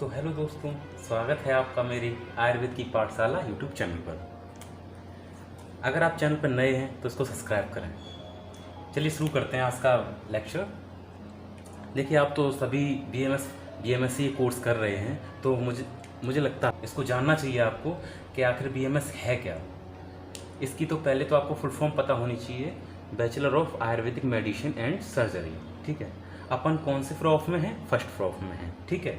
तो हेलो दोस्तों, स्वागत है आपका मेरी आयुर्वेद की पाठशाला यूट्यूब चैनल पर। अगर आप चैनल पर नए हैं तो इसको सब्सक्राइब करें। चलिए शुरू करते हैं आज का लेक्चर। देखिए, आप तो सभी बीएमएससी कोर्स कर रहे हैं, तो मुझे लगता है इसको जानना चाहिए आपको कि आखिर बीएमएस है क्या। इसकी तो पहले तो आपको फुल फॉर्म पता होनी चाहिए, bachelor of Ayurvedic medicine and surgery. ठीक है, अपन कौन से फ्रॉफ में हैं? फर्स्ट फ्रॉफ में हैं। ठीक है,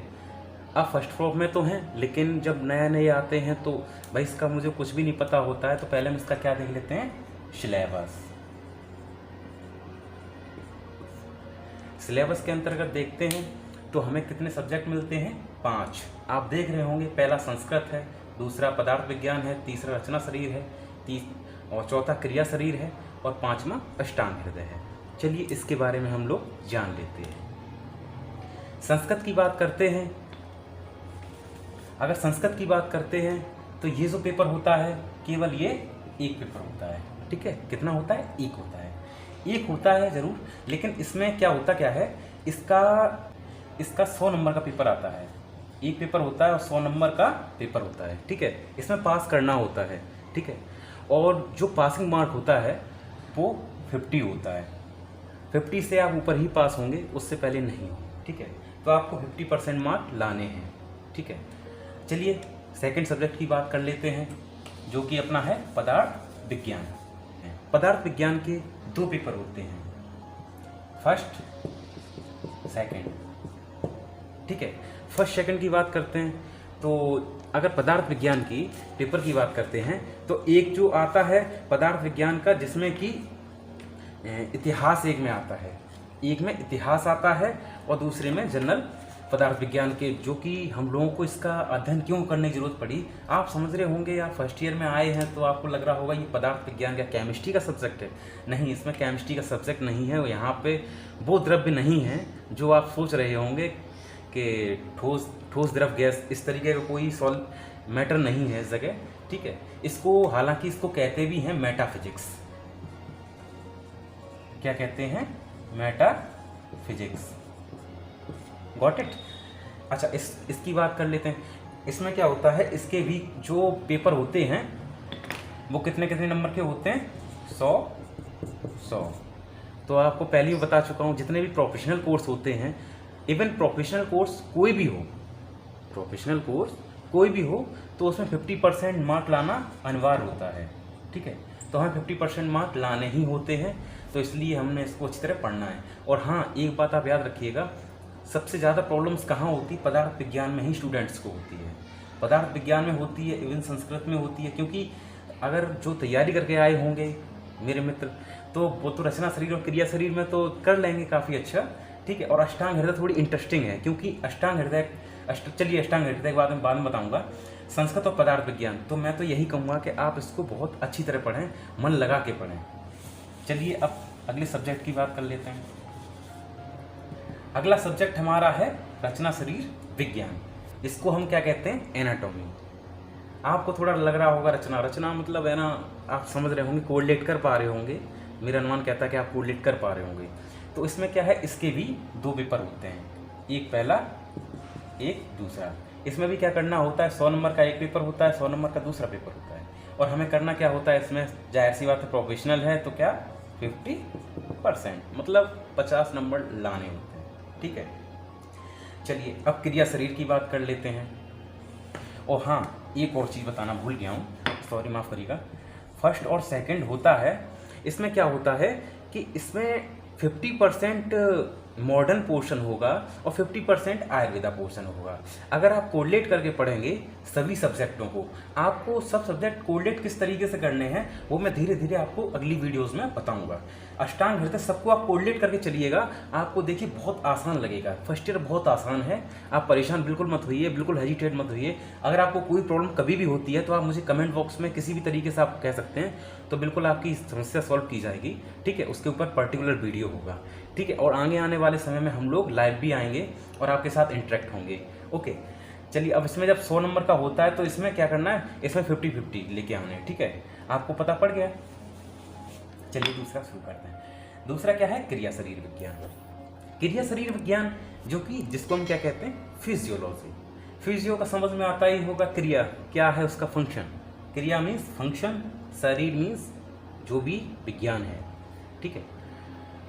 आप फर्स्ट फ्रॉफ में तो हैं, लेकिन जब नया नए आते हैं तो भाई इसका मुझे कुछ भी नहीं पता होता है। तो पहले हम इसका क्या देख लेते हैं, सिलेबस। सिलेबस के अंतर्गत देखते हैं तो हमें कितने सब्जेक्ट मिलते हैं? 5। आप देख रहे होंगे, पहला संस्कृत है, दूसरा पदार्थ विज्ञान है, तीसरा रचना शरीर है, और चौथा क्रिया शरीर है, और 5वां अष्टांग हृदय है। चलिए इसके बारे में हम लोग जान लेते हैं। संस्कृत की बात करते हैं। अगर संस्कृत की बात करते हैं तो ये जो पेपर होता है, केवल ये एक पेपर होता है। ठीक है, कितना होता है? एक होता है। एक होता है जरूर, लेकिन इसमें क्या होता क्या है, इसका 100 नंबर का पेपर आता है। एक पेपर होता है और 100 नंबर का पेपर होता है। ठीक है, इसमें पास करना होता है। ठीक है, और जो पासिंग मार्क होता है वो 50 होता है। 50 से आप ऊपर ही पास होंगे, उससे पहले नहीं हो। ठीक है, तो आपको 50% मार्क लाने हैं। ठीक है, चलिए सेकंड सब्जेक्ट की बात कर लेते हैं, जो कि अपना है पदार्थ विज्ञान। पदार्थ विज्ञान के 2 पेपर होते हैं, फर्स्ट सेकंड। ठीक है, फर्स्ट सेकंड की बात करते हैं तो अगर पदार्थ विज्ञान की पेपर की बात करते हैं तो एक जो आता है पदार्थ विज्ञान का, जिसमें कि इतिहास एक में आता है, एक में इतिहास आता है और दूसरे में जनरल पदार्थ विज्ञान के, जो कि हम लोगों को इसका अध्ययन क्यों करने की जरूरत पड़ी। आप समझ रहे होंगे, या फर्स्ट ईयर में आए हैं तो आपको लग रहा होगा ये पदार्थ विज्ञान का केमिस्ट्री का सब्जेक्ट है। नहीं, इसमें केमिस्ट्री का सब्जेक्ट नहीं है। यहाँ पे वो द्रव्य नहीं है जो आप सोच रहे होंगे कि ठोस द्रव गैस, इस तरीके का कोई सॉल्व मैटर नहीं है इस जगह। ठीक है, इसको हालांकि इसको कहते भी हैं मेटाफिजिक्स। क्या कहते हैं? मेटाफिजिक्स। Got it. अच्छा, इसकी बात कर लेते हैं। इसमें क्या होता है, इसके भी जो पेपर होते हैं वो कितने कितने नंबर के होते हैं? 100। तो आपको पहले ही बता चुका हूँ, जितने भी प्रोफेशनल कोर्स होते हैं, इवन प्रोफेशनल कोर्स कोई भी हो, तो उसमें 50% मार्क लाना अनिवार्य होता है। ठीक है, तो हमें 50% मार्क लाने ही होते हैं, तो इसलिए हमने इसको अच्छी तरह पढ़ना है। और हाँ, एक बात आप याद रखिएगा, सबसे ज़्यादा प्रॉब्लम्स कहाँ होती? पदार्थ विज्ञान में ही स्टूडेंट्स को होती है। पदार्थ विज्ञान में होती है, इवन संस्कृत में होती है, क्योंकि अगर जो तैयारी करके आए होंगे मेरे मित्र, तो वो तो रचना शरीर और क्रिया शरीर में तो कर लेंगे काफ़ी अच्छा। ठीक है, और अष्टांग हृदय थोड़ी इंटरेस्टिंग है, क्योंकि अष्टांग हृदय चलिए अष्टांग हृदय के बाद में बताऊँगा। संस्कृत और पदार्थ विज्ञान, तो मैं तो यही कहूँगा कि आप इसको बहुत अच्छी तरह पढ़ें, मन लगा के पढ़ें। चलिए अब अगले सब्जेक्ट की बात कर लेते हैं। अगला सब्जेक्ट हमारा है रचना शरीर विज्ञान। इसको हम क्या कहते हैं? एनाटॉमी। आपको थोड़ा लग रहा होगा रचना मतलब है ना, आप समझ रहे होंगे, कोरिलेट कर पा रहे होंगे। मेरा अनुमान कहता है कि आप कोरिलेट कर पा रहे होंगे। तो इसमें क्या है, इसके भी 2 पेपर होते हैं, एक पहला एक दूसरा। इसमें भी क्या करना होता है, 100 नंबर का एक पेपर होता है, 100 नंबर का दूसरा पेपर होता है। और हमें करना क्या होता है इसमें, जाहिर सी बात है, प्रोफेशनल है तो क्या 50%, मतलब 50 नंबर लाने होते हैं। ठीक है, चलिए अब क्रिया शरीर की बात कर लेते हैं। और हाँ, एक और चीज़ बताना भूल गया हूँ, सॉरी, माफ़ करिएगा। फर्स्ट और सेकंड होता है, इसमें क्या होता है कि इसमें 50% मॉडर्न पोर्शन होगा और 50% आयुर्वेदा पोर्शन होगा। अगर आप कोरिलेट करके पढ़ेंगे सभी सब्जेक्टों को, आपको सब सब्जेक्ट कोरिलेट किस तरीके से करने हैं वो मैं धीरे धीरे आपको अगली वीडियोस में बताऊंगा। अष्टांग हृदय सबको आप कोरिलेट करके चलिएगा, आपको देखिए बहुत आसान लगेगा। फर्स्ट ईयर बहुत आसान है, आप परेशान बिल्कुल मत होइए, बिल्कुल हेजिटेट मत होइए। अगर आपको कोई प्रॉब्लम कभी भी होती है तो आप मुझे कमेंट बॉक्स में किसी भी तरीके से आप कह सकते हैं, तो बिल्कुल आपकी समस्या सॉल्व की जाएगी। ठीक है, उसके ऊपर पर्टिकुलर वीडियो होगा। ठीक है, और आगे आने वाले समय में हम लोग लाइव भी आएंगे और आपके साथ इंटरेक्ट होंगे। ओके, चलिए अब इसमें जब 100 नंबर का होता है तो इसमें क्या करना है, इसमें 50-50 लेके आने हैं। ठीक है, आपको पता पड़ गया। चलिए दूसरा शुरू करते हैं। दूसरा क्या है, क्रिया शरीर विज्ञान। क्रिया शरीर विज्ञान, जो कि जिसको हम क्या कहते हैं, फिजियोलॉजी। फिजियो का समझ में आता ही होगा, क्रिया क्या है उसका फंक्शन, क्रिया मीन्स फंक्शन, शरीर मीन्स जो भी विज्ञान है, ठीक है।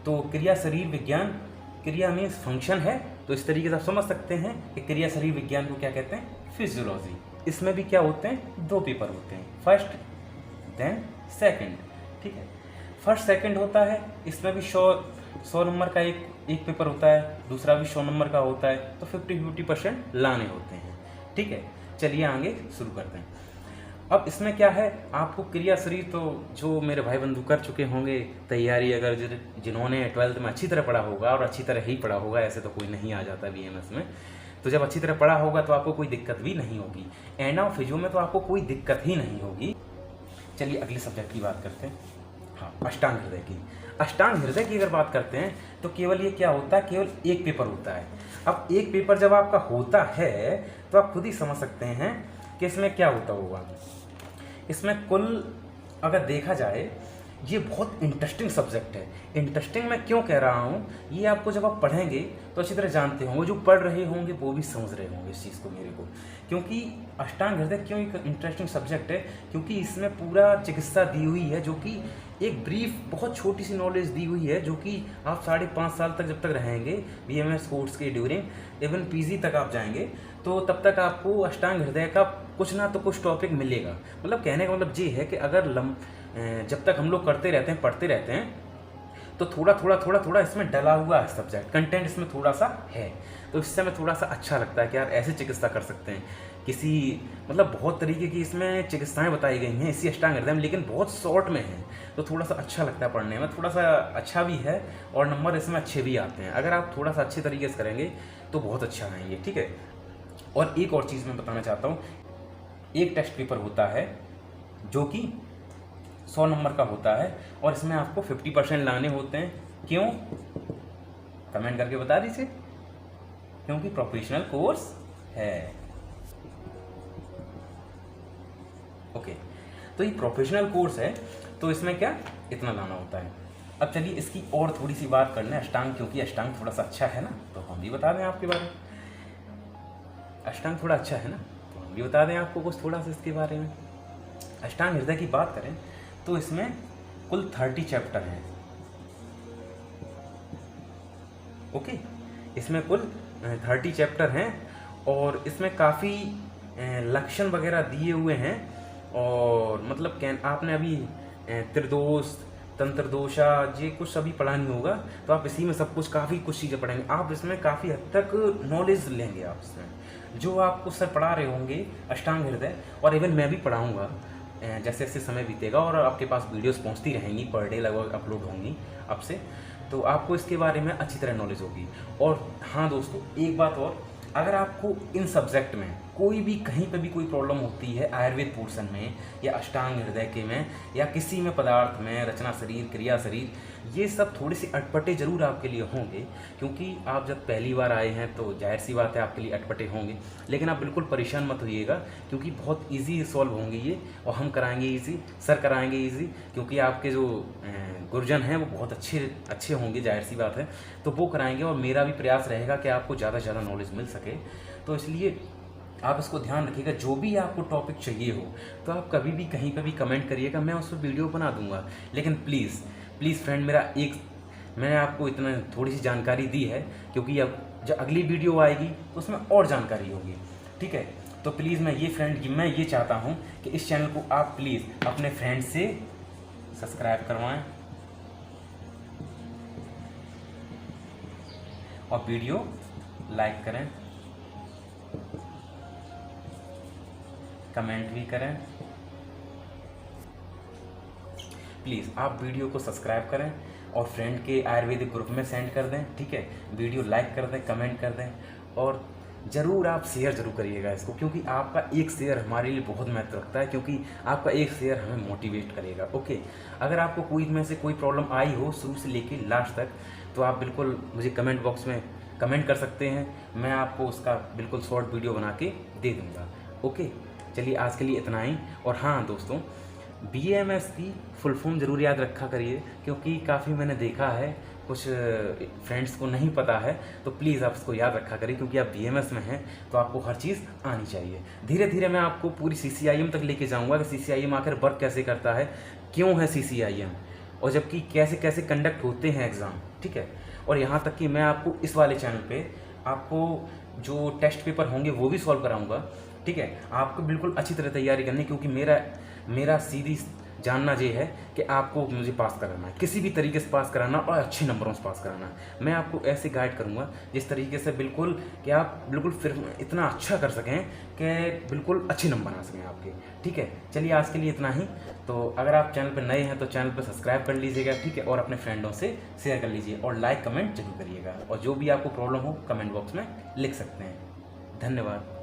तो क्रिया शरीर विज्ञान, क्रिया मीन्स फंक्शन है, तो इस तरीके से आप समझ सकते हैं कि क्रिया शरीर विज्ञान को क्या कहते हैं, फिजियोलॉजी। इसमें भी क्या होते हैं, 2 पेपर होते हैं, फर्स्ट देन सेकंड, ठीक है। फर्स्ट सेकंड होता है, इसमें भी 100 नंबर का एक पेपर होता है, दूसरा भी 100 नंबर का होता है, तो 50-50% लाने होते हैं, ठीक है। चलिए आगे शुरू करते हैं। अब इसमें क्या है, आपको क्रिया शरीर तो जो मेरे भाई बंधु कर चुके होंगे तैयारी, अगर जिन्होंने 12th में अच्छी तरह पढ़ा होगा, और अच्छी तरह ही पढ़ा होगा, ऐसे तो कोई नहीं आ जाता BMS में, तो जब अच्छी तरह पढ़ा होगा तो आपको कोई दिक्कत भी नहीं होगी। एना और फिजियो में तो आपको कोई दिक्कत ही नहीं होगी। चलिए अगले सब्जेक्ट की बात करते हैं। हाँ, अष्टांग हृदय की। अष्टांग हृदय की अगर बात करते हैं तो केवल ये क्या होता है, केवल एक पेपर होता है। अब एक पेपर जब आपका होता है तो आप खुद ही समझ सकते हैं कि इसमें क्या होता होगा। इसमें कुल अगर देखा जाए ये बहुत इंटरेस्टिंग सब्जेक्ट है। इंटरेस्टिंग मैं क्यों कह रहा हूँ, ये आपको जब आप पढ़ेंगे तो अच्छी तरह जानते होंगे, जो पढ़ रहे होंगे वो भी समझ रहे होंगे इस चीज़ को मेरे को। क्योंकि अष्टांग हृदय क्यों एक इंटरेस्टिंग सब्जेक्ट है, क्योंकि इसमें पूरा चिकित्सा दी हुई है, जो कि एक ब्रीफ बहुत छोटी सी नॉलेज दी हुई है, जो कि आप 5.5 साल तक जब तक रहेंगे BMS कोर्स के ड्यूरिंग, इवन PG तक आप जाएंगे, तो तब तक आपको अष्टांग हृदय का कुछ ना तो कुछ टॉपिक मिलेगा। मतलब कहने का मतलब ये है कि अगर जब तक हम लोग करते रहते हैं, पढ़ते रहते हैं, तो थोड़ा इसमें डला हुआ है सब्जेक्ट, कंटेंट इसमें थोड़ा सा है, तो इससे हमें थोड़ा सा अच्छा लगता है कि यार ऐसे चिकित्सा कर सकते हैं। किसी मतलब बहुत तरीके की इसमें चिकित्साएं बताई गई हैं इसी अष्टांग हृदय में, लेकिन बहुत शॉर्ट में है, तो थोड़ा सा अच्छा लगता है पढ़ने में, थोड़ा सा अच्छा भी है, और नंबर इसमें अच्छे भी आते हैं। अगर आप थोड़ा सा अच्छे तरीके से करेंगे तो बहुत अच्छा आएंगे, ठीक है। और एक और चीज़ मैं बताना चाहता हूँ, एक टेस्ट पेपर होता है जो कि 100 नंबर का होता है, और इसमें आपको 50% लाने होते हैं। क्यों, कमेंट करके बता दीजिए। क्योंकि प्रोफेशनल कोर्स है, ओके। तो ये प्रोफेशनल कोर्स है, तो इसमें क्या इतना लाना होता है। अब चलिए इसकी और थोड़ी सी बात कर लें अष्टांग, क्योंकि अष्टांग थोड़ा सा अच्छा है ना, तो हम भी बता दें आपके बारे में। अष्टांग थोड़ा अच्छा है ना, तो हम भी बता दें आपको कुछ थोड़ा सा इसके बारे में। अष्टांग हृदय की बात करें तो इसमें कुल 30 चैप्टर हैं, ओके। इसमें कुल 30 चैप्टर हैं, और इसमें काफ़ी लक्षण वगैरह दिए हुए हैं, और मतलब आपने अभी त्रिदोष, तंत्र दोषा, ये कुछ अभी पढ़ा नहीं होगा, तो आप इसी में सब कुछ काफ़ी कुछ चीज़ें पढ़ेंगे। आप इसमें काफ़ी हद तक नॉलेज लेंगे आप इसमें, जो आपको सर पढ़ा रहे होंगे अष्टांग हृदय, और इवन मैं भी पढ़ाऊँगा जैसे जैसे समय बीतेगा, और आपके पास वीडियोस पहुंचती रहेंगी, पर डे लगभग अपलोड होंगी अब से, तो आपको इसके बारे में अच्छी तरह नॉलेज होगी। और हाँ दोस्तों, एक बात और, अगर आपको इन सब्जेक्ट में कोई भी कहीं पे भी कोई प्रॉब्लम होती है, आयुर्वेद पोर्शन में या अष्टांग हृदय के में या किसी में पदार्थ में, रचना शरीर, क्रिया शरीर, ये सब थोड़े से अटपटे जरूर आपके लिए होंगे, क्योंकि आप जब पहली बार आए हैं तो जाहिर सी बात है आपके लिए अटपटे होंगे। लेकिन आप बिल्कुल परेशान मत होइएगा, क्योंकि बहुत ईजी सॉल्व होंगे ये, और हम कराएंगे ईजी, सर कराएंगे ईजी, क्योंकि आपके जो गुरुजन हैं वो बहुत अच्छे होंगे, जाहिर सी बात है, तो वो कराएंगे। और मेरा भी प्रयास रहेगा कि आपको ज़्यादा से ज़्यादा नॉलेज मिल सके, तो इसलिए आप इसको ध्यान रखिएगा। जो भी आपको टॉपिक चाहिए हो तो आप कभी भी कहीं पर भी कमेंट करिएगा, मैं उस पर वीडियो बना दूंगा। लेकिन प्लीज़ फ्रेंड, मैंने आपको इतना थोड़ी सी जानकारी दी है, क्योंकि अब जब अगली वीडियो आएगी तो उसमें और जानकारी होगी, ठीक है। तो प्लीज़ मैं ये चाहता हूँ कि इस चैनल को आप प्लीज़ अपने फ्रेंड से सब्सक्राइब करवाएं, और वीडियो लाइक करें, कमेंट भी करें। प्लीज़ आप वीडियो को सब्सक्राइब करें और फ्रेंड के आयुर्वेदिक ग्रुप में सेंड कर दें, ठीक है। वीडियो लाइक कर दें, कमेंट कर दें, और ज़रूर आप शेयर ज़रूर करिएगा इसको, क्योंकि आपका एक शेयर हमारे लिए बहुत महत्व रखता है, क्योंकि आपका एक शेयर हमें मोटिवेट करेगा, ओके। अगर आपको कोई में से कोई प्रॉब्लम आई हो शुरू से लेके लास्ट तक, तो आप बिल्कुल मुझे कमेंट बॉक्स में कमेंट कर सकते हैं, मैं आपको उसका बिल्कुल शॉर्ट वीडियो बना के दे दूँगा, ओके। चलिए आज के लिए इतना ही। और हाँ दोस्तों, BAMS की फुल फॉर्म ज़रूर याद रखा करिए, क्योंकि काफ़ी मैंने देखा है कुछ फ्रेंड्स को नहीं पता है, तो प्लीज़ आप इसको याद रखा करिए, क्योंकि आप BMS में हैं तो आपको हर चीज़ आनी चाहिए। धीरे धीरे मैं आपको पूरी CCIM तक लेके जाऊंगा कि CCIM आखिर वर्क कैसे करता है, क्यों है CCIM, और जबकि कैसे कैसे कंडक्ट होते हैं एग्ज़ाम, ठीक है। और यहाँ तक कि मैं आपको इस वाले चैनल पे आपको जो टेस्ट पेपर होंगे वो भी सॉल्व कराऊंगा, ठीक है। आपको बिल्कुल अच्छी तरह तैयारी करनी, क्योंकि मेरा सीधी जानना ये है कि आपको मुझे पास कराना है, किसी भी तरीके से पास कराना और अच्छे नंबरों से पास कराना है। मैं आपको ऐसे गाइड करूंगा जिस तरीके से बिल्कुल कि आप बिल्कुल फिर इतना अच्छा कर सकें कि बिल्कुल अच्छे नंबर आ सकें आपके, ठीक है। चलिए आज के लिए इतना ही। तो अगर आप चैनल पर नए हैं तो चैनल पर सब्सक्राइब कर लीजिएगा, ठीक है, और अपने फ्रेंडों से शेयर कर लीजिए और लाइक कमेंट जरूर करिएगा, और जो भी आपको प्रॉब्लम हो कमेंट बॉक्स में लिख सकते हैं। धन्यवाद।